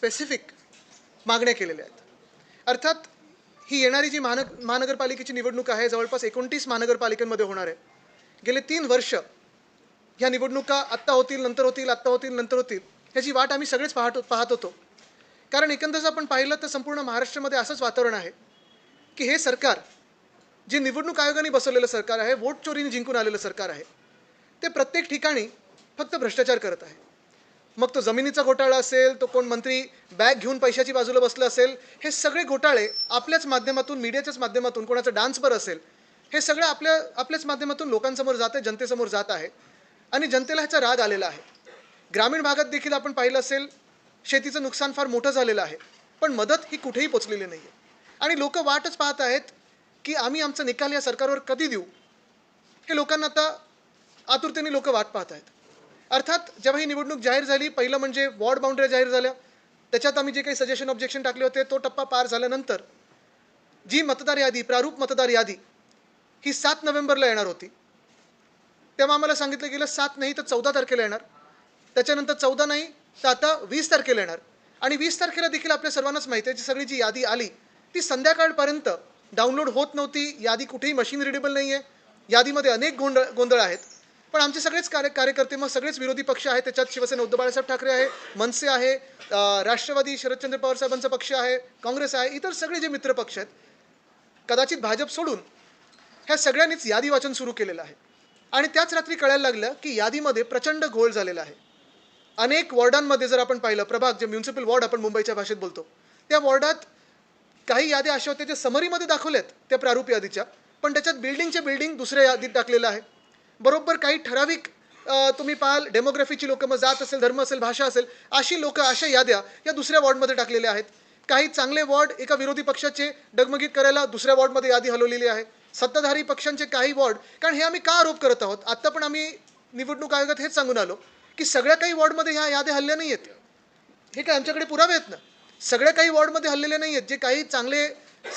Specific मागण्या केलेल्या आहेत। अर्थात ही येणारी जी महानगरपालिकेची निवडणूक आहे, जवळपास 29 महानगरपालिकांमध्ये होणार आहे। गेले 3 वर्ष ह्या निवडणुका आत्ता होतील, नंतर होतील, आत्ता होतील, नंतर होतील, ह्याची वाट आम्ही सगळेच पाहत होतो। कारण एकंदर आपण पाहिलं तर संपूर्ण महाराष्ट्रामध्ये असंच वातावरण आहे की हे सरकार, जे निवडणूक आयोगाने बसवलेलं सरकार आहे, वोट चोरीने जिंकून आलेलं सरकार आहे, ते प्रत्येक ठिकाणी फक्त भ्रष्टाचार करत आहे। मग तो जमिनीचा घोटाळा असेल, तो कोण मंत्री बॅग घेऊन पैशाची बाजूला बसलं असेल, हे सगळे घोटाळे आपल्याच माध्यमातून, मीडियाच्याच माध्यमातून, कोणाचं डान्सवर असेल, हे सगळं आपल्याच माध्यमातून लोकांसमोर जात आहे, जनतेसमोर जात आहे आणि जनतेला ह्याचा राग आलेला आहे। ग्रामीण भागात देखील आपण पाहिलं असेल, शेतीचं नुकसान फार मोठं झालेलं आहे, पण मदत ही कुठेही पोचलेली नाही आहे आणि लोक वाटच पाहत आहेत की आम्ही आमचा निकाल या सरकारवर कधी देऊ। हे लोकांना आता आतुरतेने लोक वाट पाहत आहेत। अर्थात जेव्हा ही निवडणूक जाहीर झाली, पहिलं म्हणजे वॉर्ड बाउंड्री जाहीर झाल्या, त्याच्यात आम्ही जे काही सजेशन ऑब्जेक्शन टाकले होते, तो टप्पा पार झाल्यानंतर जी मतदार यादी, प्रारूप मतदार यादी ही 7 नोव्हेंबरला येणार होती, तेव्हा आम्हाला सांगितलं गेलं 7 नाही तर 14 तारखेला येणार, त्याच्यानंतर 14 नाही तर आता 20 तारखेला येणार आणि 20 तारखेला देखील आपल्या सर्वांनाच माहिती आहे, सगळी जी यादी आली ती संध्याकाळपर्यंत डाउनलोड होत नव्हती। यादी कुठेही मशीन रिडेबल नाही आहे, यादीमध्ये अनेक गोंधळ आहेत। पण आमचे सगळेच कार्यकर्ते, मग सगळेच विरोधी पक्ष आहेत, त्याच्यात शिवसेना उद्धव बाळासाहेब ठाकरे आहे, मनसे आहे, राष्ट्रवादी शरदचंद्र पवार साहेबांचा पक्ष आहे, काँग्रेस आहे, इतर सगळे जे मित्र पक्ष आहेत, कदाचित भाजप सोडून ह्या सगळ्यांनीच यादी वाचन सुरू केलेलं आहे आणि त्याच रात्री कळायला लागलं की यादीमध्ये प्रचंड घोळ झालेला आहे। अनेक वॉर्डांमध्ये जर आपण पाहिलं, प्रभाग, जे म्युनिसिपल वॉर्ड आपण मुंबईच्या भाषेत बोलतो, त्या वॉर्डात काही याद्या अशा होत्या जे समरीमध्ये दाखवल्यात त्या प्रारूप यादीच्या, पण त्याच्यात बिल्डिंग दुसऱ्या यादीत टाकलेलं आहे। बरोबर काही ठराविक तुम्ही पाहाल, डेमोग्राफीची लोकं, मग जात असेल, धर्म असेल, भाषा असेल, अशी लोकं, अशा याद्या या दुसऱ्या वॉर्डमध्ये टाकलेल्या आहेत। काही चांगले वॉर्ड एका विरोधी पक्षाचे डगमगीत करायला दुसऱ्या वॉर्डमध्ये यादी हलवलेली आहे, सत्ताधारी पक्षांचे काही वॉर्ड। कारण हे आम्ही का आरोप करत आहोत, आत्ता पण आम्ही निवडणूक आयोगात हेच सांगून आलो की सगळ्या काही वॉर्डमध्ये ह्या याद्या हल्ल्या नाही आहेत। हे काय आमच्याकडे पुरावे आहेत ना, सगळ्या काही वॉर्डमध्ये हल्लेले नाही आहेत। जे काही चांगले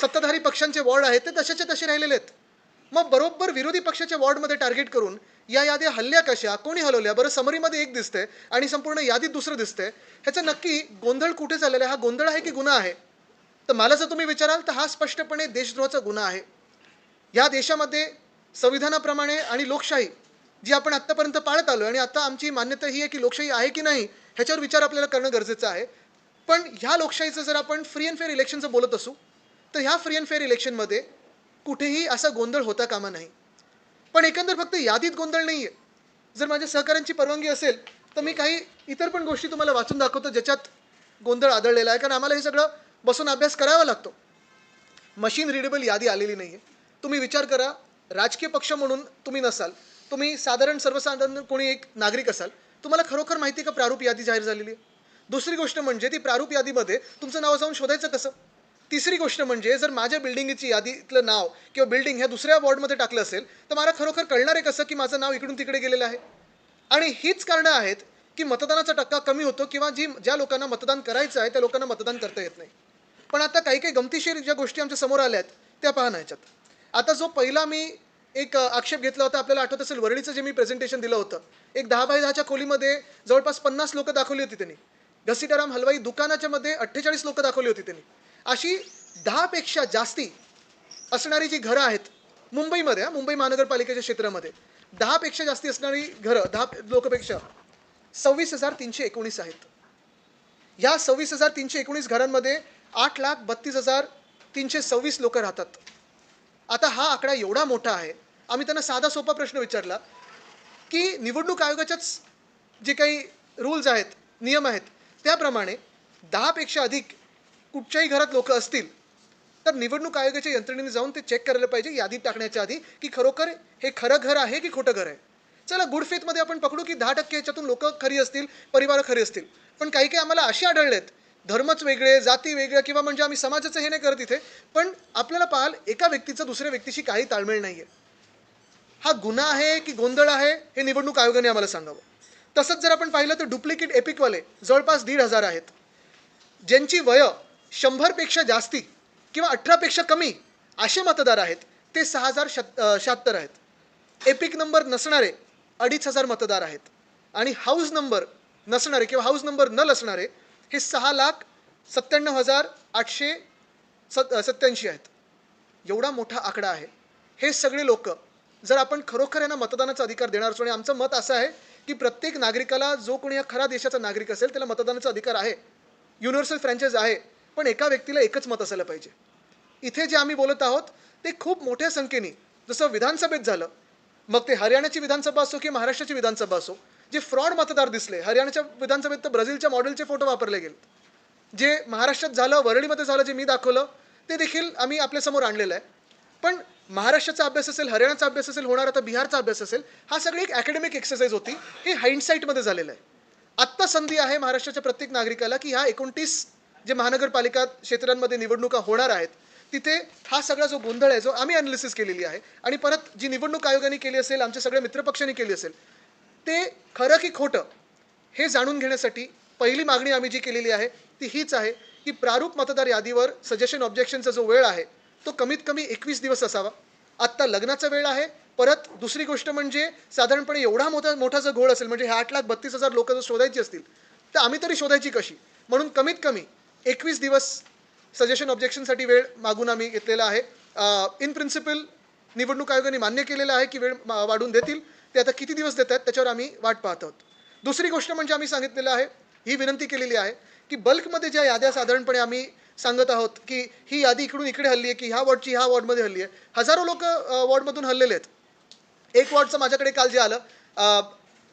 सत्ताधारी पक्षांचे वॉर्ड आहेत ते तसेचे तसे राहिलेले आहेत। मग बरोबर विरोधी पक्षाच्या वॉर्डमध्ये टार्गेट करून या याद्या हल्ल्या कशा, कोणी हलवल्या, बरं समरीमध्ये एक दिसतंय आणि संपूर्ण यादीत दुसरं दिसतंय, ह्याचा नक्की गोंधळ कुठे चाललेला आहे? हा गोंधळ आहे की गुन्हा आहे? तर मला जर तुम्ही विचाराल तर हा स्पष्टपणे देशद्रोहाचा गुन्हा आहे। या देशामध्ये संविधानाप्रमाणे आणि लोकशाही जी आपण आत्तापर्यंत पाळत आलो, आणि आता आमची मान्यता ही आहे की लोकशाही आहे की नाही ह्याच्यावर विचार आपल्याला करणं गरजेचं आहे। पण ह्या लोकशाहीचं जर आपण फ्री अँड फेअर इलेक्शनचं बोलत असू तर ह्या फ्री अँड फेअर इलेक्शनमध्ये कुठेही असा गोंधळ होता कामा नाही। पण एकंदर फक्त यादीत गोंधळ नाही आहे। जर माझ्या सहकाऱ्यांची परवानगी असेल तर मी काही इतर पण गोष्टी तुम्हाला वाचून दाखवतो ज्याच्यात गोंधळ आढळलेला आहे, कारण आम्हाला हे सगळं बसून अभ्यास करावा लागतो। मशीन रिडेबल यादी आलेली नाही आहे। तुम्ही विचार करा, राजकीय पक्ष म्हणून तुम्ही नसाल, तुम्ही सर्वसाधारण कोणी एक नागरिक असाल, तुम्हाला खरोखर माहिती आहे का प्रारूप यादी जाहीर झालेली आहे? दुसरी गोष्ट म्हणजे ती प्रारूप यादीमध्ये तुमचं नाव जाऊन शोधायचं कसं? तिसरी गोष्ट म्हणजे जर माझ्या बिल्डिंगची यादीतलं नाव किंवा बिल्डिंग ह्या दुसऱ्या वॉर्डमध्ये टाकलं असेल तर मला खरोखर कळणार आहे कसं की माझं नाव इकडून तिकडे गेलेलं आहे? आणि हीच कारणं आहेत की मतदानाचा टक्का कमी होतो किंवा ज्या लोकांना मतदान करायचं आहे त्या लोकांना मतदान करता येत नाही। पण आता काही गमतीशीर ज्या गोष्टी आमच्या समोर आल्या आहेत त्या पहा ना ह्याच्यात। आता जो पहिला मी एक आक्षेप घेतला होता, आपल्याला आठवत असेल, वरळीचं जे मी प्रेझेंटेशन दिलं होतं, एक 10 बाय 10च्या खोलीमध्ये जवळपास 50 लोकं दाखवली होती त्यांनी, घसीटाराम हलवाई दुकानाच्या मध्ये 48 लोकं दाखवली होती त्यांनी। अशी 10 पेक्षा जास्ती असणारी जी घरं आहेत मुंबईमध्ये, मुंबई महानगरपालिकेच्या क्षेत्रामध्ये 10 पेक्षा जास्ती असणारी घरं, 10 लोकपेक्षा 26,319 आहेत। या 26,319 घरांमध्ये 8,32,326 लोक राहतात। आता हा आकडा एवढा मोठा आहे, आम्ही त्यांना साधा सोपा प्रश्न विचारला की निवडणूक आयोगाच्याच जे काही रूल्स आहेत, नियम आहेत, त्याप्रमाणे 10 पेक्षा अधिक कुठच्याही घरात लोक असतील तर निवडणूक आयोगाच्या यंत्रणेने जाऊन ते चेक करायला पाहिजे यादीत टाकण्याच्या आधी की खरोखर हे खरं घर आहे की खोटं घर आहे। चला, गुड फेथमध्ये आपण पकडू की 10% ह्याच्यातून लोक खरी असतील, परिवार खरी असतील, पण काही आम्हाला असे आढळलेत, धर्मच वेगळे, जाती वेगळ्या, किंवा म्हणजे आम्ही समाजाचं हे नाही करत इथे, पण आपल्याला पाहाल एका व्यक्तीचं दुसऱ्या व्यक्तीशी काही ताळमेळ नाही आहे। हा गुन्हा आहे की गोंधळ आहे हे निवडणूक आयोगाने आम्हाला सांगावं। तसंच जर आपण पाहिलं तर डुप्लिकेट एपिकवाले जवळपास 1,500 आहेत, ज्यांची वय 100 पेक्षा जास्ती किंवा 18 पेक्षा कमी असे मतदार आहेत ते 6,076 आहेत। एपिक नंबर नसणारे 2,500 मतदार आहेत आणि हाऊस नंबर नसणारे किंवा हाऊस नंबर न असणारे हे 6,00,000 97,887 आहेत. एवढा मोठा आकडा आहे. हे सगळे लोक जर आपण खरोखर यांना मतदानाचा अधिकार देणार असो, आणि आमचं मत असं आहे की प्रत्येक नागरिकाला, जो कोणी या खरा देशाचा नागरिक असेल त्याला मतदानाचा अधिकार आहे, युनिव्हर्सल फ्रँचाइज आहे, पण एका व्यक्तीला एकच मत असायला पाहिजे. इथे जे आम्ही बोलत आहोत ते खूप मोठ्या संख्येने, जसं विधानसभेत झालं, मग ते हरियाणाची विधानसभा असो की महाराष्ट्राची विधानसभा असो, जे फ्रॉड मतदार दिसले, हरियाणाच्या विधानसभेत तर ब्राझीलच्या मॉडेलचे फोटो वापरले गेले. जे महाराष्ट्रात झालं, वरळीमध्ये झालं, जे मी दाखवलं ते देखील आम्ही आपल्यासमोर आणलेलं आहे. पण महाराष्ट्राचा अभ्यास असेल, हरियाणाचा अभ्यास असेल, होणार आता बिहारचा अभ्यास असेल, हा सगळी एक अकॅडमिक एक्सरसाइज होती. हे हाइंडसाईटमध्ये झालेलं आहे. आत्ता संधी आहे महाराष्ट्राच्या प्रत्येक नागरिकाला की ह्या 29 जे महानगरपालिका क्षेत्रांमध्ये निवडणुका होणार आहेत, तिथे हा सगळा जो गोंधळ आहे, जो आम्ही अनालिसिस केलेली आहे, आणि परत जी निवडणूक आयोगाने केली असेल, आमच्या सगळ्या मित्रपक्षांनी केली असेल, ते खरं की खोटं हे जाणून घेण्यासाठी पहिली मागणी आम्ही जी केलेली आहे ती हीच आहे की प्रारूप मतदार यादीवर सजेशन ऑब्जेक्शनचा जो वेळ आहे तो कमीत कमी 21 दिवस असावा. आत्ता लग्नाचा वेळ आहे. परत दुसरी गोष्ट म्हणजे साधारणपणे एवढा मोठा जर घोळ असेल, म्हणजे 8,32,000 लोक जर शोधायची असतील तर आम्ही तरी शोधायची कशी, म्हणून कमीत कमी 21 दिवस सजेशन ऑब्जेक्शनसाठी वेळ मागून आम्ही घेतलेला आहे. इन प्रिन्सिपल निवडणूक आयोगाने मान्य केलेलं आहे की वेळ वाढवून देतील. ते आता किती दिवस देत आहेत त्याच्यावर आम्ही वाट पाहत आहोत. दुसरी गोष्ट म्हणजे आम्ही सांगितलेलं आहे, ही विनंती केलेली आहे की बल्कमध्ये ज्या याद्या साधारणपणे आम्ही सांगत आहोत की ही यादी इकडून इकडे हल्ली आहे, की ह्या वॉर्डची ह्या वॉर्डमध्ये हल्ली आहे. हजारो लोक वॉर्डमधून हल्लेले आहेत. एक वॉर्डचं माझ्याकडे काल जे आलं,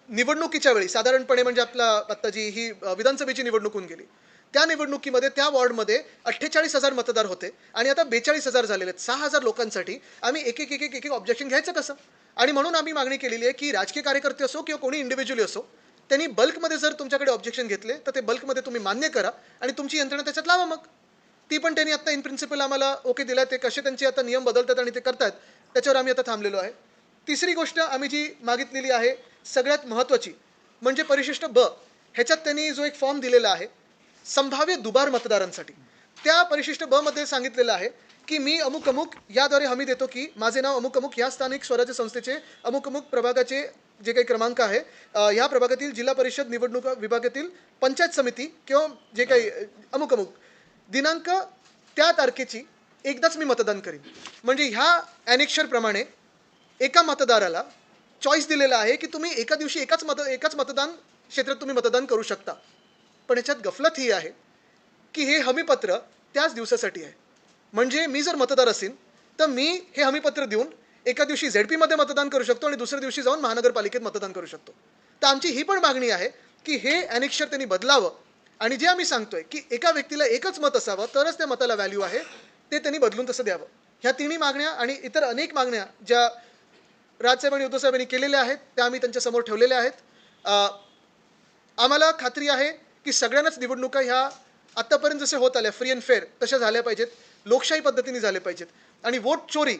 निवडणुकीच्या वेळी साधारणपणे, म्हणजे आपला आत्ता जी ही विधानसभेची निवडणूक होऊन गेली, त्या निवडणुकीमध्ये त्या वॉर्डमध्ये 48,000 मतदार होते आणि आता 42,000 झालेले आहेत. 6,000 लोकांसाठी आम्ही एक एक एक एक एक ऑब्जेक्शन घ्यायचं कसं? आणि म्हणून आम्ही मागणी केलेली आहे की राजकीय कार्यकर्ते असो किंवा कोणी इंडिव्हिज्युअली असो, त्यांनी बल्कमध्ये जर तुमच्याकडे ऑब्जेक्शन घेतले तर ते बल्कमध्ये तुम्ही मान्य करा आणि तुमची यंत्रणा त्याच्यात लावा. मग ती पण त्यांनी आता इन प्रिन्सिपल आम्हाला ओके दिला. ते कसे त्यांचे आता नियम बदलतात आणि ते करतात त्याच्यावर आम्ही आता थांबलेलो आहे. तिसरी गोष्ट आम्ही जी मागितलेली आहे सगळ्यात महत्त्वाची म्हणजे परिशिष्ट ब, ह्याच्यात त्यांनी जो एक फॉर्म दिलेला आहे संभाव्य दुबार मतदारांसाठी, त्या परिशिष्ट ब मध्ये सांगितलेलं आहे की मी अमुक अमुक याद्वारे हमी देतो की माझे नाव अमुक अमुक या स्थानिक स्वराज्य संस्थेचे अमुक अमुक प्रभागाचे जे काही क्रमांक आहे, या प्रभागातील जिल्हा परिषद निवडणूक विभागातील पंचायत समिती किंवा जे काही अमुक अमुक दिनांक त्या तारखेची एकदाच मी मतदान करीन. म्हणजे ह्या ॲनेक्शरप्रमाणे एका मतदाराला चॉईस दिलेला आहे की तुम्ही एका दिवशी एकाच मतदान क्षेत्रात तुम्ही मतदान करू शकता. पण याच्यात गफलत ही आहे की हे हमीपत्र त्याच दिवसासाठी आहे. म्हणजे मी जर मतदार असेल तर मी हे हमीपत्र देऊन एका दिवशी झेडपीमध्ये मतदान करू शकतो आणि दुसऱ्या दिवशी जाऊन महानगरपालिकेत मतदान करू शकतो. तर आमची ही पण मागणी आहे की हे ॲनेक्शर त्यांनी बदलावं आणि जे आम्ही सांगतोय की एका व्यक्तीला एकच मत असावं तरच त्या मताला व्हॅल्यू आहे, ते त्यांनी बदलून तसं द्यावं. ह्या तिन्ही मागण्या आणि इतर अनेक मागण्या ज्या राजसाहेब आणि उद्धवसाहेबांनी केलेल्या आहेत त्या आम्ही त्यांच्यासमोर ठेवलेल्या आहेत. आम्हाला खात्री आहे की सगळ्यांनाच निवडणुका ह्या आत्तापर्यंत जसे होत आल्या फ्री अँड फेअर तशा झाल्या पाहिजेत, लोकशाही पद्धतीने झाल्या पाहिजेत. आणि वोट चोरी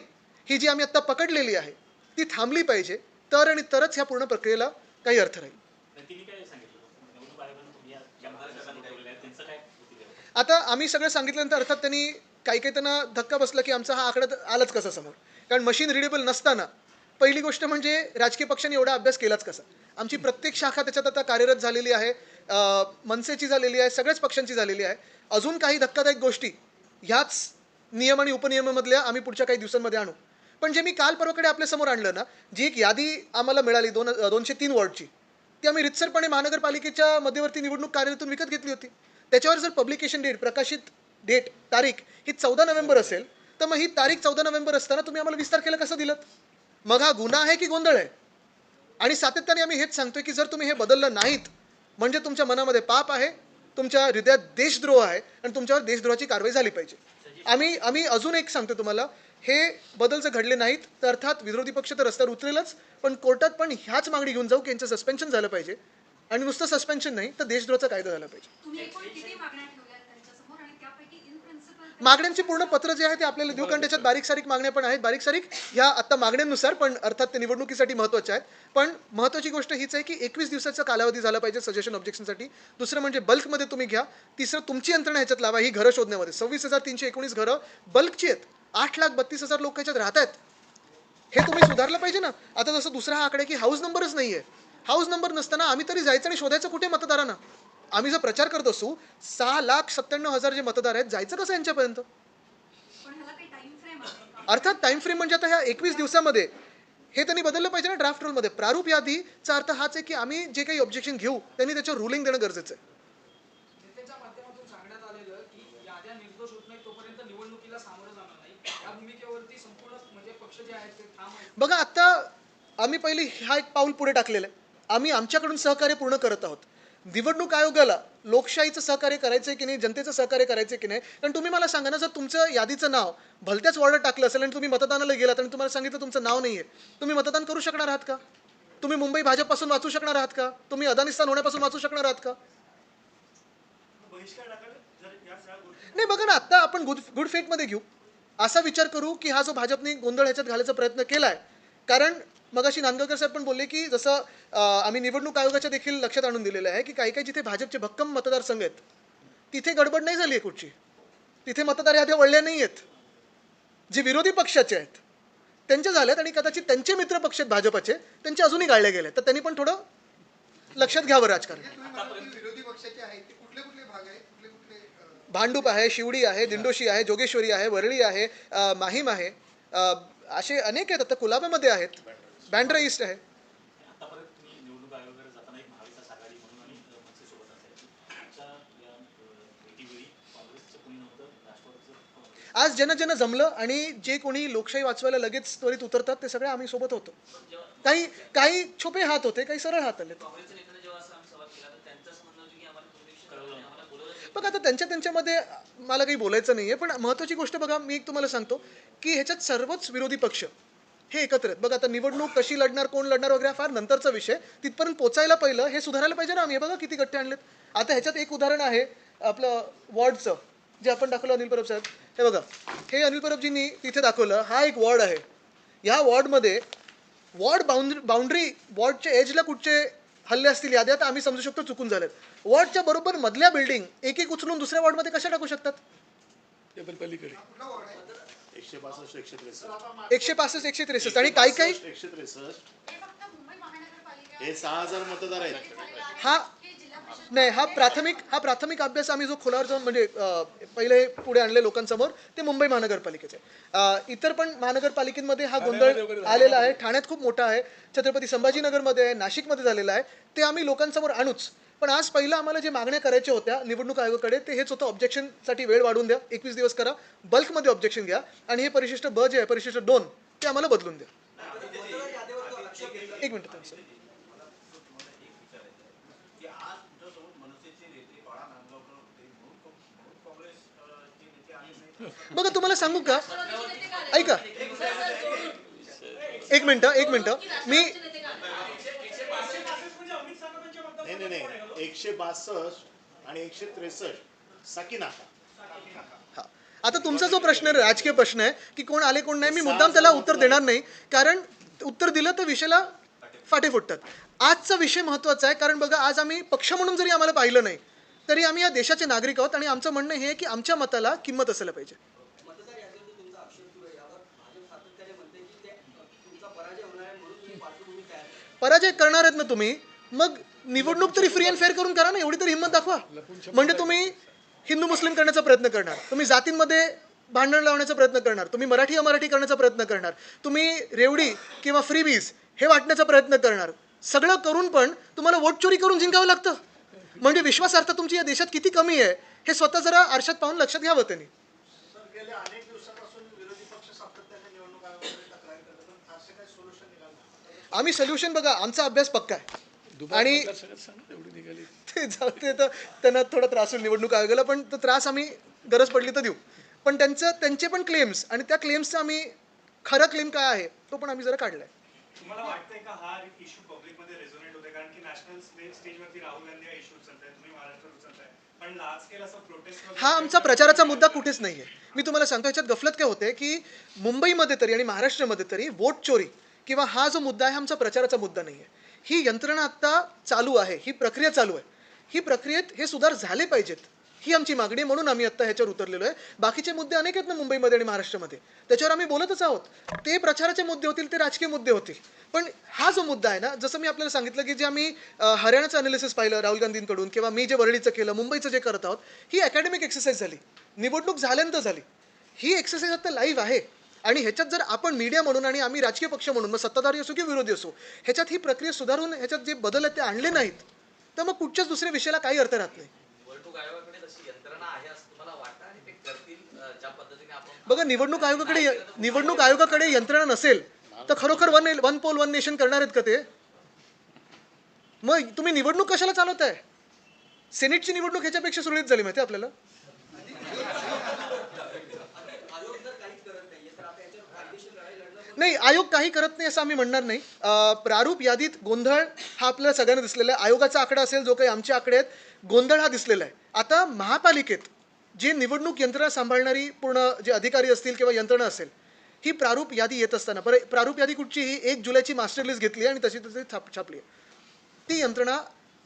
ही जी आम्ही आत्ता पकडलेली आहे ती थांबली पाहिजे, तर आणि तरच ह्या पूर्ण प्रक्रियेला काही अर्थ राहील. आता आम्ही सगळं सांगितल्यानंतर अर्थात त्यांनी काही त्यांना धक्का बसला की आमचा हा आकडा आलाच कसा समोर, कारण मशीन रिडेबल नसताना पहिली गोष्ट म्हणजे राजकीय पक्षांनी एवढा अभ्यास केलाच कसा. आमची प्रत्येक शाखा त्याच्यात आता कार्यरत झालेली आहे, मनसेची झालेली आहे, सगळ्याच पक्षांची झालेली आहे. अजून काही धक्कादायक गोष्टी ह्याच नियम आणि उपनियमामधल्या आम्ही पुढच्या काही दिवसांमध्ये आणू. पण जे मी काल परवाकडे आपल्यासमोर आणलं ना, जी एक यादी आम्हाला मिळाली 203 वॉर्डची, ती आम्ही रितसरपणे महानगरपालिकेच्या मध्यवर्ती निवडणूक कार्यालयातून विकत घेतली होती. त्याच्यावर जर पब्लिकेशन डेट, प्रकाशित डेट, तारीख ही 14 नोव्हेंबर असेल तर मग ही तारीख 14 नोव्हेंबर असताना तुम्ही आम्हाला 20 तारखेला कसं दिलं? मग हा गुन्हा आहे की गोंधळ आहे? आणि सातत्याने आम्ही हेच सांगतोय की जर तुम्ही हे बदललं नाहीत म्हणजे तुमच्या मनामध्ये पाप आहे, तुमच्या हृदयात देशद्रोह आहे आणि तुमच्यावर देशद्रोहाची कारवाई झाली पाहिजे. आम्ही अजून एक सांगतो तुम्हाला, हे बदल जर घडले नाहीत तर अर्थात विरोधी पक्ष तर रस्त्यावर उतरेलच, पण कोर्टात पण ह्याच मागणी घेऊन जाऊ की यांचं सस्पेन्शन झालं पाहिजे आणि नुसतं सस्पेन्शन नाही तर देशद्रोहाचा कायदा झाला पाहिजे. मागण्यांची पूर्ण पत्र जे आहे ते आपल्याला देऊ, कारण त्याच्यात बारीक सारीक मागण्या पण आहेत. बारीक सारीक ह्या आता मागण्यांनुसार, पण अर्थात ते निवडणुकीसाठी महत्त्वाच्या आहेत. पण महत्त्वाची गोष्ट हीच आहे की 21 दिवसाचा कालावधी झाला पाहिजे सजेशन ऑब्जेक्शनसाठी. दुसरं म्हणजे बल्कमध्ये तुम्ही घ्या. तिसरं तुमची यंत्रणा ह्याच्यात लावा. ही घरं शोधण्यामध्ये 26,319 घरं बल्कची आहेत. 8,32,000 लोक ह्याच्यात राहत आहेत. हे तुम्ही सुधारलं पाहिजे ना. आता जसं दुसरा हा आकडा की हाऊस नंबरच नाही आहे. हाऊस नंबर नसताना आम्ही तरी जायचं आणि शोधायचं कुठे मतदारांना? आम्ही जर प्रचार करत असू 6,97,000 जे मतदार आहेत जायचं कसं यांच्यापर्यंत? अर्थात टाइम फ्रेम म्हणजे आता ह्या 21 दिवसामध्ये हे त्यांनी बदललं पाहिजे ना ड्राफ्ट रूलमध्ये. प्रारूप यादीचा अर्थ हाच आहे की आम्ही जे काही ऑब्जेक्शन घेऊ त्यांनी त्याच्यावर रुलिंग देणं गरजेचं आहे. नेत्याच्या माध्यमातून सांगण्यात आलेलं की याद्या निर्दोष होत नाही तोपर्यंत निवडणुकीला सामोरं जाणार नाही. या भूमिकेवरती संपूर्ण म्हणजे पक्ष जे आहेत ते ठाम आहेत. बघा आता आम्ही पहिली हा एक पाऊल पुढे टाकलेलं आहे. आम्ही आमच्याकडून सहकार्य पूर्ण करत आहोत. निवडणूक आयोगाला लोकशाहीचं सहकार्य करायचं की नाही, जनतेचं सहकार्य करायचं की नाही. कारण तुम्ही मला सांगा ना, जर तुमचं यादीचं नाव भलत्याच वॉर्डात टाकलं असेल आणि तुम्ही मतदानाला गेलात आणि तुम्हाला सांगितलं तुमचं नाव नाही आहे, तुम्ही मतदान करू शकणार आहात का? तुम्ही मुंबई भाजपपासून वाचू शकणार आहात का? तुम्ही अदानिस्तान होण्यापासून वाचू शकणार आहात का? नाही बघा ना, आता आपण गुड फेथमध्ये घेऊ. असा विचार करू की हा जो भाजपने गोंधळ ह्याच्यात घालायचा प्रयत्न केलाय, कारण मगाशी नांदगावकर साहेब पण बोलले की जसं आम्ही निवडणूक आयोगाच्या देखील लक्षात आणून दिलेलं आहे की काही काही जिथे भाजपचे भक्कम मतदारसंघ आहेत तिथे गडबड नाही झाली आहे कुठची. तिथे मतदार याद्या वळल्या नाही आहेत. जे विरोधी पक्षाचे आहेत त्यांच्या झाल्यात आणि कदाचित त्यांचे मित्र पक्ष आहेत भाजपचे, त्यांचे अजूनही गाळले गेले. तर त्यांनी पण थोडं लक्षात घ्यावं राजकारण. विरोधी पक्षाचे आहेत ते कुठले कुठले भाग आहेत, कुठले कुठले भांडूप आहे, शिवडी आहे, दिंडोशी आहे, जोगेश्वरी आहे, वरळी आहे, माहीम आहे, असे अनेक आहेत. आता कुलाब्यामध्ये आहेत, बँड्रा ईस्ट आहे. आतापर्यंत तुम्ही निवडणूक आयोगाकडे जाताना एक महाविकास आघाडी म्हणून आणि मनसेसोबत असायची. आजच्या या भेटीवेळी काँग्रेसचं कोणी नव्हतं, राष्ट्रवादीचं आज जन जमलं आणि जे कोणी लोकशाही वाचवायला लगेच त्वरित उतरतात ते सगळे आम्ही सोबत होतो. काही काही छुपे हात होते, काही सरळ हात आले. काँग्रेसच्या नेत्याने जेव्हा असा संवाद केला तर त्यांचं असं म्हणणं होतं की आम्हाला दुर्लक्ष झालं आणि आम्हाला बोलवलं. बघा आता त्यांच्यामध्ये मला काही बोलायचं नाहीये, पण महत्त्वाची गोष्ट बघा, मी एक तुम्हाला सांगतो की ह्याच्यात सर्वच विरोधी पक्ष हे एकत्र आहेत. बघा आता निवडणूक कशी लढणार, कोण लढणार वगैरे फार नंतरचा विषय. तिथपर्यंत पोचायला पहिलं हे सुधारायला पाहिजे ना आम्ही. बघा किती गट्टे आणलेत. आता ह्याच्यात एक उदाहरण आहे आपलं वॉर्डचं, जे आपण दाखवलं अनिल परब साहेब. हे बघा, हे अनिल परबजींनी तिथे दाखवलं. हा एक वॉर्ड आहे. ह्या वॉर्डमध्ये वॉर्ड बाउंड्री वॉर्डच्या एजला कुठचे हल्ले असतील याद्या तर आम्ही समजू शकतो चुकून झालेत. वॉर्डच्या बरोबर मधल्या बिल्डिंग एक एक उचलून दुसऱ्या वॉर्डमध्ये कशा टाकू शकतात? पलीकडे कुठला वॉर्ड आहे? 165 163 165 163 आणि काही काही 163 हे 6000 मतदार आहेत. हा नाही, हा प्राथमिक अभ्यास आम्ही जो खोलावर जाऊन म्हणजे पहिले पुढे आणले लोकांसमोर ते मुंबई महानगरपालिकेचे. इतर पण महानगरपालिकेमध्ये हा गोंधळ आलेला आहे. ठाण्यात खूप मोठा आहे, छत्रपती संभाजीनगरमध्ये आहे, नाशिकमध्ये झालेला आहे. ते आम्ही लोकांसमोर आणूच. पण आज पहिलं आम्हाला जे मागण्या करायच्या होत्या निवडणूक आयोगाकडे ते हेच होतं, ऑब्जेक्शनसाठी वेळ वाढवून द्या, 21 दिवस करा, बल्कमध्ये ऑब्जेक्शन घ्या आणि हे परिशिष्ट ब जे आहे परिशिष्ट 2 ते आम्हाला बदलून द्या. एक मिनिट सर. बघा तुम्हाला सांगू का, ऐका एक मिनिट मी नाही 162 आणि 163 साकीनाका. हा आता तुमचा जो प्रश्न आहे, राजकीय प्रश्न आहे की कोण आले कोण नाही, मी मुद्दाम त्याला उत्तर देणार नाही, कारण उत्तर दिलं तर विषयाला फाटे फुटतात. आजचा विषय महत्त्वाचा आहे, कारण बघा आज आम्ही पक्ष म्हणून जरी आम्हाला पाहिलं नाही तरी आम्ही या देशाचे नागरिक आहोत आणि आमचं म्हणणं हे आहे की आमच्या मताला किंमत असायला पाहिजे. मतदार यादीवर तुमचा आक्षेप सुरू आहे. यावर भाजप सातत्याने म्हणते की ते तुमचा पराजय होणार आहे म्हणून तुम्ही पार्श्वभूमी तयार करा. पराजय करणार आहेत ना तुम्ही, मग निवडणूक तरी फ्री अँड फेअर करून करा ना, एवढी तरी हिंमत दाखवा. म्हणजे तुम्ही हिंदू मुस्लिम करण्याचा प्रयत्न करणार, तुम्ही जातींमध्ये भांडण लावण्याचा प्रयत्न करणार, तुम्ही मराठी अमराठी करण्याचा प्रयत्न करणार, तुम्ही रेवडी किंवा फ्रीबीज हे वाटण्याचा प्रयत्न करणार. सगळं करून पण तुम्हाला वोट चोरी करून जिंकावं लागतं. म्हणजे विश्वासार्हता तुमची या देशात किती कमी आहे हे स्वतः जरा आरशात पाहून लक्षात घ्यावं त्यांनी. गेल्या अनेक दिवसापासून विरोधी पक्ष सातत्याने निवडणूक आयोगाकडे तक्रार करतात, पण फारसे काही सोल्युशन निघालं नाही. आम्ही सोल्युशन बघा, आमचा अभ्यास पक्का आहे आणि ते जाऊ ते तर त्यांना थोडा त्रास होईल निवडणूक आयोगाला, पण तो त्रास आम्ही गरज पडली तर देऊ. पण त्यांचे पण क्लेम्स आणि त्या क्लेम्सचा आम्ही खरा क्लेम काय आहे तो पण आम्ही जरा काढलाय. तुम्हाला वाटतंय का हा इश्यू पब्लिकमध्ये रेझोनेट होते, कारण की नॅशनल स्टेजवरती राहुल गांधी हा इश्यू उचलताय, तुम्ही महाराष्ट्रात उचलताय, पण लार्ज स्केल असा प्रोटेस्ट हा आमचा प्रचाराचा मुद्दा कुठेच नाहीये. मी तुम्हाला सांगतो, ह्याच्यात गफलत काय होते की मुंबईमध्ये तरी आणि महाराष्ट्रामध्ये तरी वोट चोरी किंवा हा जो मुद्दा आहे आमचा प्रचाराचा मुद्दा नाहीये. ही यंत्रणा आता चालू आहे, ही प्रक्रिया चालू आहे. ही प्रक्रियेत हे सुधार झाले पाहिजेत, ही आमची मागणी आहे, म्हणून आम्ही आत्ता ह्याच्यावर उतरलेलो आहे. बाकीचे मुद्दे अनेक आहेत ना मुंबईमध्ये आणि महाराष्ट्रामध्ये, त्याच्यावर आम्ही बोलतच आहोत. ते प्रचाराचे मुद्दे होतील, ते राजकीय मुद्दे होतील. पण हा जो मुद्दा आहे ना, जसं मी आपल्याला सांगितलं की जे आम्ही हरियाणाचं अनालिसिस पाहिलं राहुल गांधींकडून, किंवा मी जे वरळीचं केलं, मुंबईचं जे करत आहोत, ही अकॅडमिक एक्सरसाइज झाली, निवडणूक झाल्यानंतर झाली. ही एक्सरसाइज आता लाईव्ह आहे. आणि ह्याच्यात जर आपण मीडिया म्हणून आणि आम्ही राजकीय पक्ष म्हणून, मग सत्ताधारी असो की विरोधी असो, ह्याच्यात ही प्रक्रिया सुधारून ह्याच्यात जे बदल आहेत ते आणले नाहीत, तर मग कुठच्याच दुसऱ्या विषयाला काही अर्थ राहत नाही. निवडणूक आयोगाकडे तशी यंत्रणा आहे असं तुम्हाला वाटतं आणि ते करतील ज्या पद्धतीने आपण बघा, निवडणूक आयोगाकडे यंत्रणा नसेल तर खरोखर वन पोल वन नेशन करणार आहेत का ते? मग तुम्ही निवडणूक कशाला चालवताय? सेनेटची निवडणूक ह्याच्यापेक्षा सुरळीत झाली माहिती आपल्याला. आयोग जर काहीच करत नाहीये तर आता याच्यावर कायदेशीर लढाई लढणं नाही, आयोग काही करत नाही असं आम्ही म्हणणार नाही. प्रारूप यादीत गोंधळ हा आपल्याला सगळ्यांना दिसलेला आहे. आयोगाचा आकडा असेल, जो काही आमचे आकडे आहेत, गोंधळ हा दिसलेला आहे. आता महापालिकेत जे निवडणूक यंत्रणा सांभाळणारी पूर्ण जे अधिकारी असतील किंवा यंत्रणा असेल, ही प्रारूप यादी येत असताना, बरं प्रारूप यादी कुठची? ही 1 जुलैची मास्टर लिस्ट घेतली आणि तशी छापली आहे. ती यंत्रणा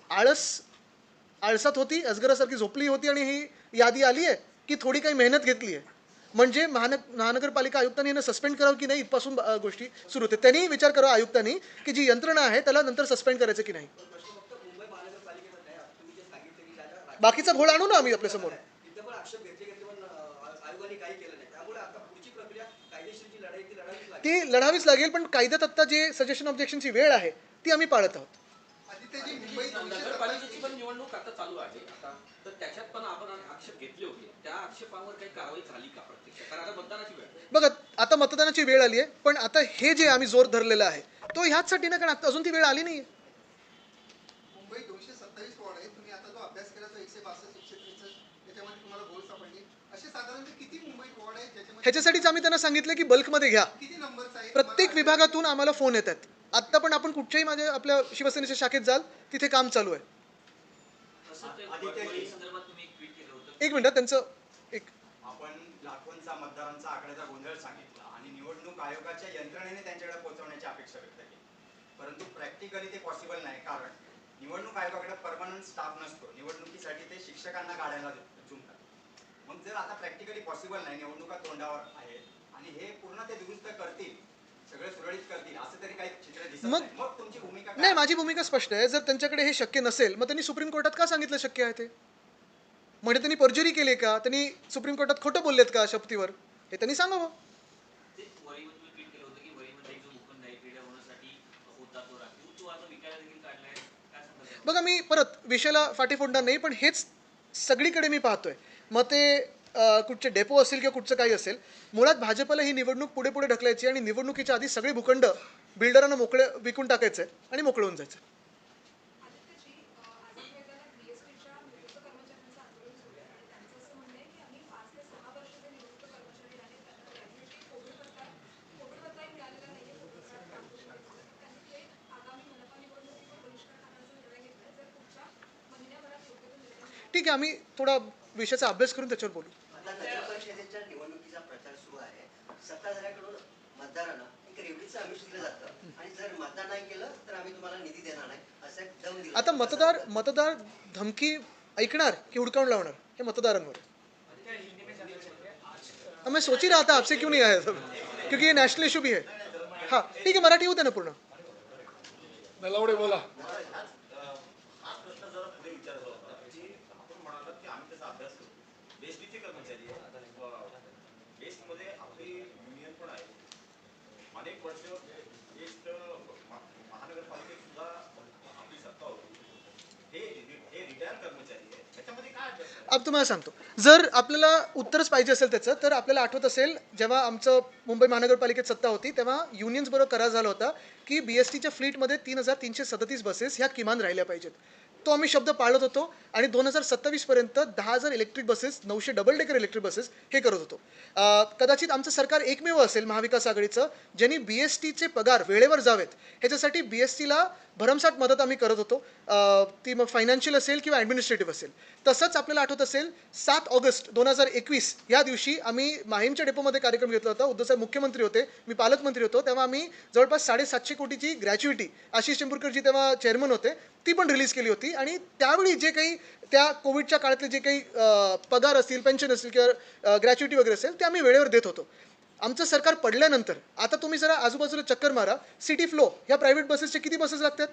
आळसात होती, अजगरासारखी झोपली होती आणि ही यादी आली आहे की थोडी काही मेहनत घेतली आहे. म्हणजे महानगरपालिका आयुक्तांनी यांना सस्पेंड करावं की नाही, इथपासून गोष्टी सुरू होते. त्यांनी विचार करावा आयुक्तांनी की जी यंत्रणा आहे त्याला नंतर सस्पेंड करायचं की नाही. प्रश्न फक्त मुंबई महानगरपालिकेचा नाही. तुम्ही जे सांगितलं की ज्या बाकीचा घोळ आणू ना आम्ही आपल्यासमोर. तिथं पण आक्षेप घेतले पण आयोगाने काही केलं नाही. त्यामुळे आता पुढची प्रक्रिया कायदेशीर जी लढाई ती लढावीच लागेल. ती लढावीच लागेल, पण कायद्यात आत्ता जे सजेशन ऑब्जेक्शनची वेळ आहे ती आम्ही पाळत आहोत. नगरपालिकेची पण निवडणूक आता चालू आहे आता, तर त्याच्यात पण आपण आक्षेप घेतले होते. त्या आक्षेपावर काही कारवाई झाली का प्रत्यक्ष? कारण आता मतदानाची वेळ. बघा, आता मतदानाची वेळ आली आहे, पण आता हे जे आम्ही जोर धरलेला आहे तो ह्याचसाठी ना, कारण आता अजून ती वेळ आली नाही. मुंबई 227 वॉर्ड आहे. तुम्ही आता जो अभ्यास केला तो 162 163 त्याच्यामध्ये तुम्हाला गोल सापडली. असे साधारणतः किती मुंबईत वॉर्ड आहेत ज्याच्यामध्ये ह्याच्यासाठीच आम्ही त्यांना सांगितलं की बल्कमध्ये घ्या. किती नंबरचा आहे? प्रत्येक विभागातून आम्हाला फोन येत आहेत. आत्ता पण आपण कुठच्याही आपल्या शिवसेनेच्या शाखेत जाल, तिथे काम चालू आहे. संदर्भात तुम्ही एक ट्विट केलं होतं. एक मिनिट, त्यांचं एक आपण लाखोंचा मतदारांचा आकड्याचा गोंधळ सांगितला आणि निवडणूक आयोगाच्या यंत्रणेने त्यांच्याकडे पोहोचवण्याची अपेक्षा व्यक्त केली. परंतु प्रॅक्टिकली ते पॉसिबल नाही, कारण निवडणूक आयोगाकडे परमनंट स्टाफ नसतो. निवडणुकीसाठी ते शिक्षकांना गाड्याला जुंपतात. मग जर आता प्रॅक्टिकली पॉसिबल नाही, निवडणुका तोंडावर आहेत आणि हे पूर्ण ते दुरुस्त करतील, सगळे सुरळीत करतील, असं तरी काही चित्र दिसत नाही. मग तुमची भूमिका काय? नाही, माझी भूमिका स्पष्ट आहे. जर त्यांच्याकडे हे शक्य नसेल, मग त्यांनी सुप्रीम कोर्टात का सांगितलं शक्य आहे ते? म्हणजे त्यांनी पर्जरी केली का? त्यांनी सुप्रीम कोर्टात खोटं बोललेत का शपथीवर? हे त्यांनी सांगावं. ते वरीवर तुम्ही ट्विट केलं होतं की वरीमध्ये एक जो भूखंड आहे क्रीडा होण्यासाठी होता तो राखीव, तो आता विकायला देखील काढलाय. काय सांगता? बघा, मी परत विषयाला फाटी फोडणार नाही, पण हेच सगळीकडे मी पाहतोय. मग ते कुठचे डेपो असेल किंवा कुठचं काही असेल, मुळात भाजपला ही निवडणूक पुढे पुढे ढकलायची आणि निवडणुकीच्या आधी सगळे भूखंड बिल्डरांना मोकळे विकून टाकायचे आणि मोकळे होऊन जायचं. ठीक आहे, आम्ही थोडा विषयाचा अभ्यास करून त्याच्यावर बोलू. आता नगर परिषदेच्या निवडणुकीचा प्रचार सुरू आहे. सत्ताधाऱ्याकडून मतदारांना एक रेवडीचं आमिष दिलं जातं आणि जर मतदान नाही केलं तर आम्ही तुम्हाला निधी देणार नाही असं एक दम दिला. आता मतदार धमकी ऐकणार की हुडकावून लावणार हे मतदारांवर है. मैं सोच ही रहा था आपसे क्यों नहीं आया सब, क्योंकि ये नेशनल इशू भी है. हाँ ठीक है, मराठी होते ना पूर्ण. नलावडे बोला. बेस्टचे कर्मचारी आहे, बेस्टमध्ये आपली युनियन पण आहे. अनेक वर्ष बेस्ट महानगरपालिकेत सुद्धा आपली सत्ता होती. हे रिटायर कर्मचारी आहे, त्याच्यामध्ये काय अभ्यास आहे? अब तुम्हाला सांगतो, जर आपल्याला उत्तरच पाहिजे असेल त्याचं, तर आपल्याला आठवत असेल जेव्हा आमचं मुंबई महानगरपालिकेत सत्ता होती तेव्हा युनियन्स बरोबर करार झाला होता की BSTच्या फ्लीटमध्ये 3337 बसेस ह्या किमान राहिल्या पाहिजेत. तो आम्ही शब्द पाळत होतो आणि 2027 पर्यंत 10,000 electric buses, 900 double decker electric buses हे करत होतो. कदाचित आमचं सरकार एकमेव असेल महाविकास आघाडीचं ज्यांनी BSTचे पगार वेळेवर जावेत ह्याच्यासाठी BSTला भरमसाठ मदत आम्ही करत होतो. ती मग फायनान्शियल असेल किंवा ॲडमिनिस्ट्रेटिव्ह असेल. तसंच आपल्याला आठवत असेल 7 ऑगस्ट 2021 या दिवशी आम्ही माहीमच्या डेपोमध्ये कार्यक्रम घेतला होता. उद्धवसाहेब मुख्यमंत्री होते, मी पालकमंत्री होतो. तेव्हा आम्ही जवळपास 750 कोटीची ग्रॅच्युइटी, आशिष टेंभुरकरजी तेव्हा चेअरमन होते, ती पण रिलीज केली होती. आणि त्यावेळी जे काही त्या कोविडच्या काळातले जे काही पगार असतील, पेन्शन असतील किंवा ग्रॅच्युइटी वगैरे असेल ते आम्ही वेळेवर देत होतो. आमचं सरकार पडल्यानंतर आता तुम्ही जरा आजूबाजूला चक्कर मारा, सिटी फ्लो ह्या प्रायव्हेट बसेसचे किती बसेस लागतात?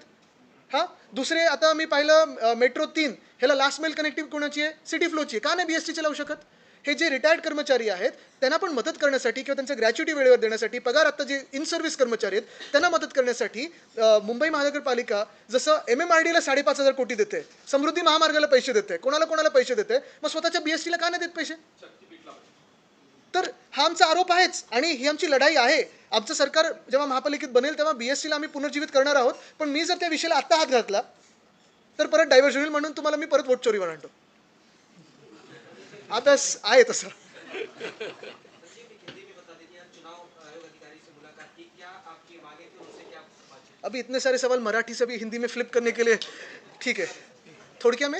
हां, दुसरे आता मी पाहिलं मेट्रो 3 ह्याला लास्ट मेल कनेक्टिव्ह कोणाची आहे? सिटी फ्लोची आहे. का नाही BSTची लावू शकत? हे जे रिटायर्ड कर्मचारी आहेत त्यांना पण मदत करण्यासाठी किंवा त्यांचं ग्रॅच्युइटी वेळेवर देण्यासाठी, पगार आता जे इन सर्व्हिस कर्मचारी आहेत त्यांना मदत करण्यासाठी मुंबई महानगरपालिका जसं MMRDला 5,500 कोटी देते, समृद्धी महामार्गाला पैसे देते, कोणाला पैसे देते, मग स्वतःच्या BSTला का नाही देत पैसे? तर हा आमचा आरोप आहेच आणि ही आमची लढाई आहे. आमचं सरकार जेव्हा महापालिकेत बनेल तेव्हा BSTला आम्ही पुनर्जीवित करणार आहोत. पण मी जर त्या विषयाला आत्ता हात घातला तर परत डायव्हर्शन होईल, म्हणून तुम्हाला मी परत वोट चोरीवर आणतो. अभ्यास आहे तसं. अभी इतने सारे सवाल मराठी से भी हिंदी में फ्लिप करने के लिए ठीक है. थोडक्या में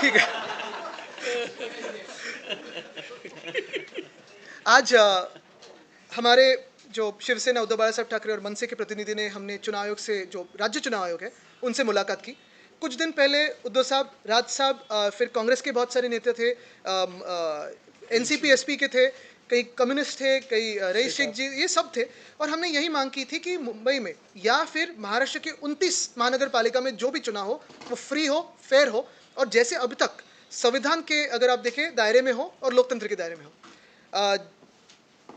ठीक है. आज हमारे जो शिवसेना उद्धव बाला साहब ठाकरे और मनसे के प्रतिनिधि ने हमने चुनाव आयोग से, जो राज्य चुनाव आयोग है, उनसे मुलाकात की. कुछ दिन पहले उद्धव साहब, राज साहब, फिर कांग्रेस के बहुत सारे नेता थे, NCP SP के थे, कई कम्युनिस्ट थे, कई रईस शेख जी, ये सब थे. और हमने यही मांग की थी कि मुंबई में या फिर महाराष्ट्र के 29 महानगर पालिका में जो भी चुनाव हो वो फ्री हो, फेयर हो और जैसे अभी तक संविधान के अगर आप देखें दायरे में हो और लोकतंत्र के दायरे में हो.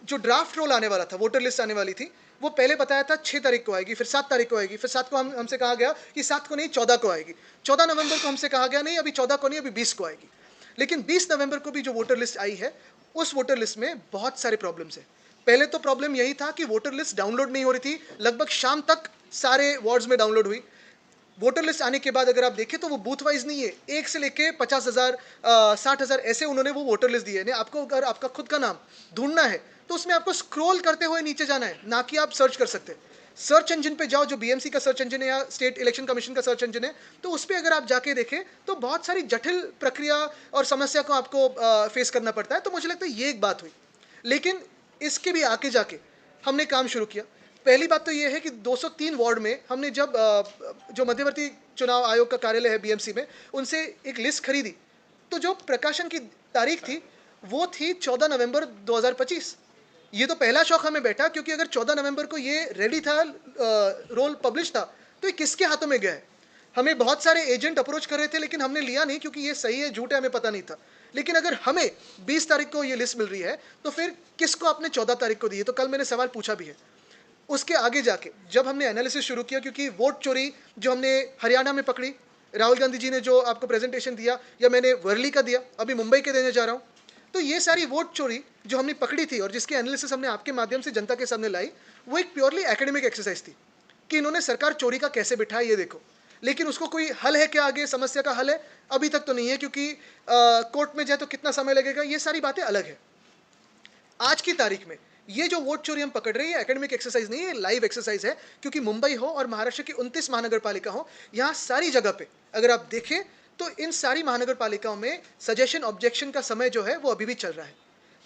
जो ड्राफ्ट रोल आने वाला था, वोटर लिस्ट आने वाली थी, वो पहले बताया था 6 तारीख को आएगी, फिर 7 तारीख को आएगी, फिर 7 को हमसे कहा गया कि 7 को नहीं 14 को आएगी. 14 नवंबर को हमसे कहा गया नहीं अभी 14 को नहीं अभी 20 को आएगी. लेकिन 20 नवंबर को भी जो वोटर लिस्ट आई है उस वोटर लिस्ट में बहुत सारे प्रॉब्लम्स हैं. पहले तो प्रॉब्लम यही था कि वोटर लिस्ट डाउनलोड नहीं हो रही थी, लगभग शाम तक सारे वार्ड्स में डाउनलोड हुई. वोटर लिस्ट आने के बाद अगर आप देखें तो वो बूथ वाइज नहीं है, 1 से लेके 50,000 60,000 ऐसे उन्होंने वो वोटर लिस्ट दी है. आपको अगर आपका खुद का नाम ढूंढना है तो उसमें आपको स्क्रॉल करते हुए नीचे जाना है, ना कि आप सर्च कर सकते हैं. सर्च इंजन पे जाओ, जो BMC का सर्च इंजन है या स्टेट इलेक्शन कमीशन का सर्च इंजन है, तो उस पर अगर आप जाके देखें तो बहुत सारी जटिल प्रक्रिया और समस्या को आपको फेस करना पड़ता है. तो मुझे लगता है ये एक बात हुई. लेकिन इसके भी आगे जाके हमने काम शुरू किया. पहली बात तो ये है कि 203 वार्ड में हमने जब जो मध्यवर्ती चुनाव आयोग का कार्यालय है BMC में, उनसे एक लिस्ट खरीदी. तो जो प्रकाशन की तारीख थी वो थी 14 नवंबर 2025. ये तो पहला शौक हमें बैठा, क्योंकि अगर 14 नवंबर को ये रेडी था, रोल पब्लिश था, तो ये किसके हाथों में गया है? हमें बहुत सारे एजेंट अप्रोच कर रहे थे लेकिन हमने लिया नहीं, क्योंकि ये सही है झूठ है हमें पता नहीं था. लेकिन अगर हमें 20 तारीख को ये लिस्ट मिल रही है तो फिर किसको आपने 14 तारीख को दी है? तो कल मैंने सवाल पूछा भी है. उसके आगे जाके जब हमने एनालिसिस शुरू किया, क्योंकि वोट चोरी जो हमने हरियाणा में पकड़ी, राहुल गांधी जी ने जो आपको प्रेजेंटेशन दिया, या मैंने वर्ली का दिया, अभी मुंबई के देने जा रहा हूँ, तो ये सारी वोट चोरी जो हमने पकड़ी थी और जिसकी एनालिसिस हमने आपके माध्यम से जनता के सामने लाई, वो एक प्योरली एकेडमिक एक्सरसाइज थी कि इन्होंने सरकार चोरी का कैसे बिठाया ये देखो. लेकिन उसको कोई हल है क्या? आगे समस्या का हल है? अभी तक तो नहीं है, क्योंकि कोर्ट में जाए तो कितना समय लगेगा, ये सारी बातें अलग है. आज की तारीख में ये जो वोट चोरी हम पकड़ रहे हैं, एकेडमिक एक्सरसाइज नहीं है, लाइव एक्सरसाइज है. क्योंकि मुंबई हो और महाराष्ट्र की 29 महानगर पालिका हो, यहाँ सारी जगह पे अगर आप देखें तो इन सारी महानगर पालिकाओं में सजेशन ऑब्जेक्शन का समय जो है वो अभी भी चल रहा है.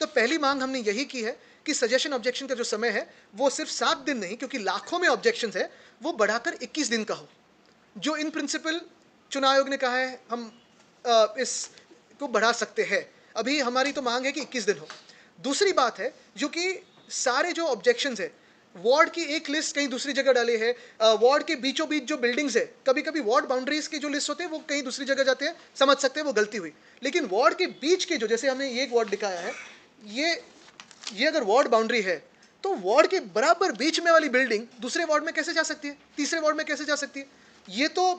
तो पहली मांग हमने यही की है कि सजेशन ऑब्जेक्शन का जो समय है वो सिर्फ 7 दिन नहीं, क्योंकि लाखों में ऑब्जेक्शन है, वो बढ़ाकर 21 दिन का हो. जो इन प्रिंसिपल चुनाव आयोग ने कहा है हम इसको बढ़ा सकते हैं. अभी हमारी तो मांग है कि 21 दिन हो. दूसरी बात है जो कि सारे जो ऑब्जेक्शंस है, वार्ड की एक लिस्ट कहीं दूसरी जगह डाली है, वार्ड के बीचों बीच जो बिल्डिंग्स है, कभी कभी वार्ड बाउंड्रीज के जो लिस्ट होते हैं वो कहीं दूसरी जगह जाते हैं, समझ सकते हैं वो गलती हुई. लेकिन वार्ड के बीच के जो, जैसे हमने ये एक वार्ड दिखाया है, ये अगर वार्ड बाउंड्री है तो वार्ड के बराबर बीच में वाली बिल्डिंग दूसरे वार्ड में कैसे जा सकती है, तीसरे वार्ड में कैसे जा सकती है? ये तो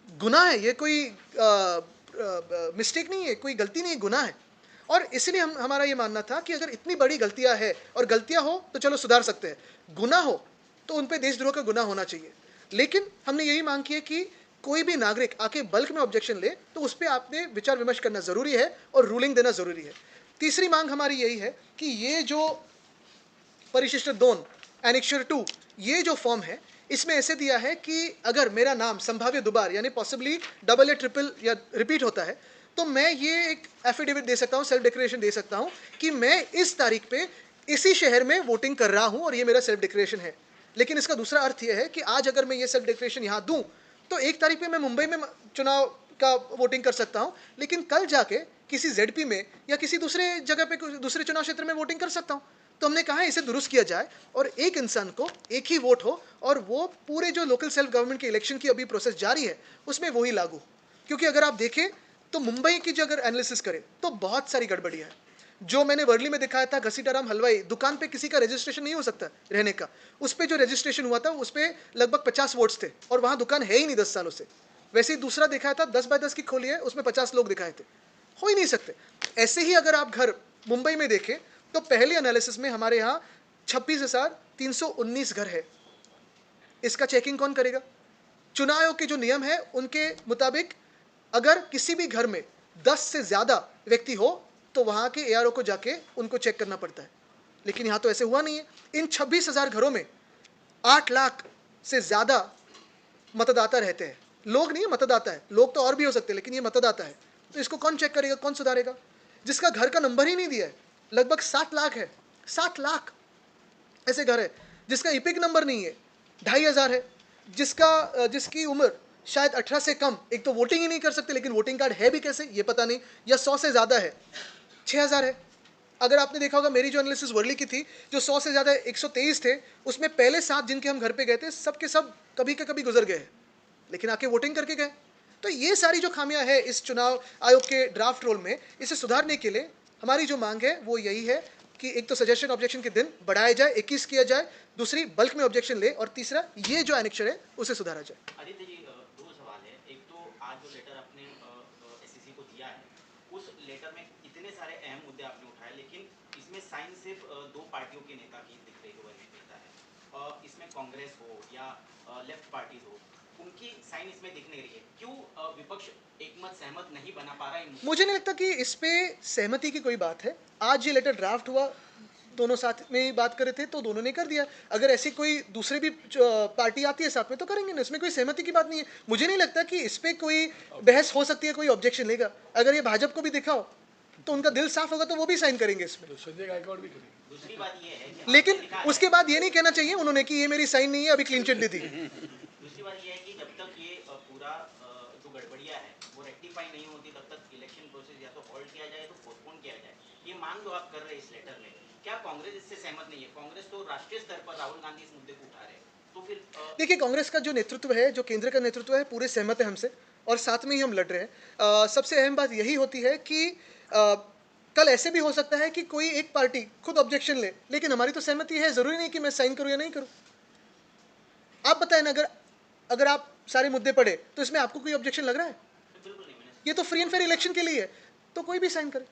गुनाह है, ये कोई मिस्टेक नहीं है, कोई गलती नहीं है, गुनाह है. और इसलिए हमारा ये मानना था कि अगर इतनी बड़ी गलतियां है, और गलतियां हो तो चलो सुधार सकते हैं, गुनाह हो तो उन पे देशद्रोह का गुनाह होना चाहिए. लेकिन हमने यही मांग की है कि कोई भी नागरिक आके बल्क में ऑब्जेक्शन ले तो उस पर आपने विचार विमर्श करना ज़रूरी है और रूलिंग देना ज़रूरी है. तीसरी मांग हमारी यही है कि ये जो परिशिष्ट 2 एनेक्चर 2, ये जो फॉर्म है इसमें ऐसे दिया है कि अगर मेरा नाम संभाव्य दोबार यानी पॉसिबली डबल या ट्रिपल या रिपीट होता है तो मैं ये एक एफिडेविट दे सकता हूँ, सेल्फ डिक्लेरेशन दे सकता हूँ कि मैं इस तारीख पे इसी शहर में वोटिंग कर रहा हूँ और ये मेरा सेल्फ डिक्लेरेशन है। लेकिन इसका दूसरा अर्थ ये है कि आज अगर मैं ये सेल्फ डिक्लेरेशन यहाँ दूँ तो 1 तारीख पे मैं मुंबई में चुनाव का वोटिंग कर सकता हूँ, लेकिन कल जाके किसी ZP में या किसी दूसरे जगह पे दूसरे चुनाव क्षेत्र में वोटिंग कर सकता हूँ। तो हमने कहा है इसे दुरुस्त किया जाए और एक इंसान को एक ही वोट हो और वो पूरे जो लोकल सेल्फ गवर्नमेंट के इलेक्शन की अभी प्रोसेस जारी है उसमें वही लागू। क्योंकि अगर आप देखें तो मुंबई की जो अगर एनालिसिस करें तो बहुत सारी गड़बड़ियाँ हैं। जो मैंने वर्ली में दिखाया था, घसीटाराम हलवाई दुकान पे किसी का रजिस्ट्रेशन नहीं हो सकता रहने का, उस पर जो रजिस्ट्रेशन हुआ था उस पर लगभग 50 वोट्स थे और वहाँ दुकान है ही नहीं 10 सालों से। वैसे ही दूसरा दिखाया था 10 बाय 10 की खोली है, उसमें 50 लोग दिखाए थे, हो ही नहीं सकते। ऐसे ही अगर आप घर मुंबई में देखें तो पहले एनालिसिस में हमारे यहाँ 26,319 घर है। इसका चेकिंग कौन करेगा? चुनाव आयोग के जो नियम है उनके मुताबिक अगर किसी भी घर में 10 से ज़्यादा व्यक्ति हो तो वहाँ के ARO को जाके उनको चेक करना पड़ता है, लेकिन यहाँ तो ऐसे हुआ नहीं है। इन 26,000 घरों में 8 लाख से ज़्यादा मतदाता रहते हैं। लोग नहीं है, मतदाता है। लोग तो और भी हो सकते हैं लेकिन ये मतदाता है, तो इसको कौन चेक करेगा, कौन सुधारेगा? जिसका घर का नंबर ही नहीं दिया है, लगभग 7 लाख है। 7 लाख ऐसे घर है जिसका इपिक नंबर नहीं है, 2,500 है। जिसकी उम्र शायद 18 से कम, एक तो वोटिंग ही नहीं कर सकते, लेकिन वोटिंग कार्ड है भी कैसे ये पता नहीं, या 100 से ज़्यादा है, 6,000 है। अगर आपने देखा होगा मेरी जो एनालिसिस वर्ली की थी, जो 100 से ज़्यादा 123 थे, उसमें पहले 7 जिनके हम घर पे गए थे सब के सब कभी के कभी गुजर गए, लेकिन आके वोटिंग करके गए। तो ये सारी जो खामियां है इस चुनाव आयोग के ड्राफ्ट रोल में, इसे सुधारने के लिए हमारी जो मांग है वो यही है कि एक तो सजेशन ऑब्जेक्शन के दिन बढ़ाया जाए, 21 किया जाए, दूसरी बल्क में ऑब्जेक्शन ले, और तीसरा ये जो एनेक्चर है उसे सुधारा जाए। आदित्य जी, 2 सवाल है। एक तो आज जो लेटर आपने SEC को दिया है, उस लेटर में इतने सारे अहम मुद्दे आपने उठाए, लेकिन इसमें साइन सिर्फ 2 पार्टियों के नेता की दिख रही है। इसमें कांग्रेस हो या लेफ्ट पार्टीज हो, उनकी साइन इसमें दिख नहीं रही है। क्यों विपक्ष एकमत सहमत नहीं बना पा रहा है? मुझे नहीं लगता कि इस पे सहमति की कोई बात है। आज ये लेटर ड्राफ्ट हुआ, दोनों साथ में ही बात करे थे तो दोनों ने कर दिया। अगर ऐसी कोई दूसरी भी पार्टी आती है साथ में तो करेंगे ना, इसमें कोई सहमति की बात नहीं है। मुझे नहीं लगता कि इस पे कोई बहस हो सकती है, कोई ऑब्जेक्शन लेगा। अगर ये भाजपा को भी दिखाओ तो उनका दिल साफ होगा तो वो भी साइन करेंगे इसमें। संजय गायकवाड़ भी करेंगे। दूसरी बात ये है कि लेकिन उसके बाद ये नहीं कहना चाहिए उन्होंने कि ये मेरी साइन नहीं है, अभी क्लीन चिट दी थी। दूसरी बात ये है कि जब तक ये पूरा जो गड़बड़ियां है वो रेक्टिफाई नहीं होती, तब तक इलेक्शन प्रोसेस या तो हॉल्ट किया जाए तो पोस्टपोन किया जाए। ये मांग जो आप कर रहे हैं इस लेटर में, क्या कांग्रेस इससे सहमत नहीं है? कांग्रेस तो राष्ट्रीय स्तर पर राहुल गांधी इस मुद्दे को उठा रहे हैं, तो फिर देखिए कांग्रेस का जो नेतृत्व है, जो केंद्र का नेतृत्व है, पूरे सहमत है हमसे और साथ में ही हम लड़ रहे हैं। सबसे अहम बात यही होती है कि कल ऐसे भी हो सकता है कि कोई एक पार्टी खुद ऑब्जेक्शन ले, लेकिन हमारी तो सहमति है। जरूरी नहीं कि मैं साइन करूं या नहीं करूं। आप बताएं ना, अगर आप सारे मुद्दे पढ़े तो इसमें आपको कोई ऑब्जेक्शन लग रहा है? बिल्कुल नहीं। मैंने ये तो फ्री एंड फेयर इलेक्शन के लिए है, तो कोई भी साइन करे,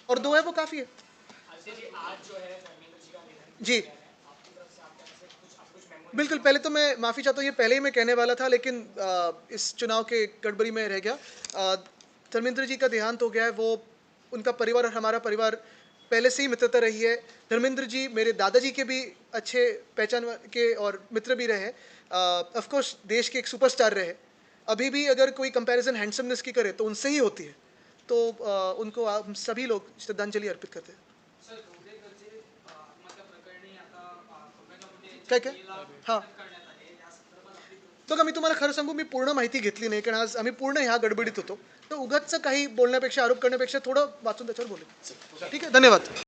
और 2 है वो काफी है। आज जो है धर्मेंद्र जी का निधन जी आपकी तरफ से आपके तरफ से कुछ मेमोरी? बिल्कुल, पहले तो मैं माफ़ी चाहता हूँ, ये पहले ही मैं कहने वाला था लेकिन इस चुनाव के गड़बड़ी में रह गया। धर्मेंद्र जी का देहांत हो गया है। वो उनका परिवार और हमारा परिवार पहले से ही मित्रता रही है। धर्मेंद्र जी मेरे दादाजी के भी अच्छे पहचान के और मित्र भी रहे। ऑफ कोर्स देश के एक सुपरस्टार रहे। अभी भी अगर कोई कंपैरिजन हैंडसमनेस की करे तो उनसे ही होती है। तो उनको हम सभी लोग श्रद्धांजलि अर्पित करते हैं। सर, धोडेकरचे आत्महत्या प्रकरणी आता काय काय हां करण्यात आले, या संदर्भात आपली बघा, मी तुम्हाला खरं सांगू, मी पूर्ण माहिती घेतली नाही, कारण आज आम्ही पूर्ण ह्या गडबडीत होतो. तर उगाच काही बोलण्यापेक्षा, आरोप करण्यापेक्षा थोडं वाचून त्याच्यावर बोलू. ठीक आहे, धन्यवाद.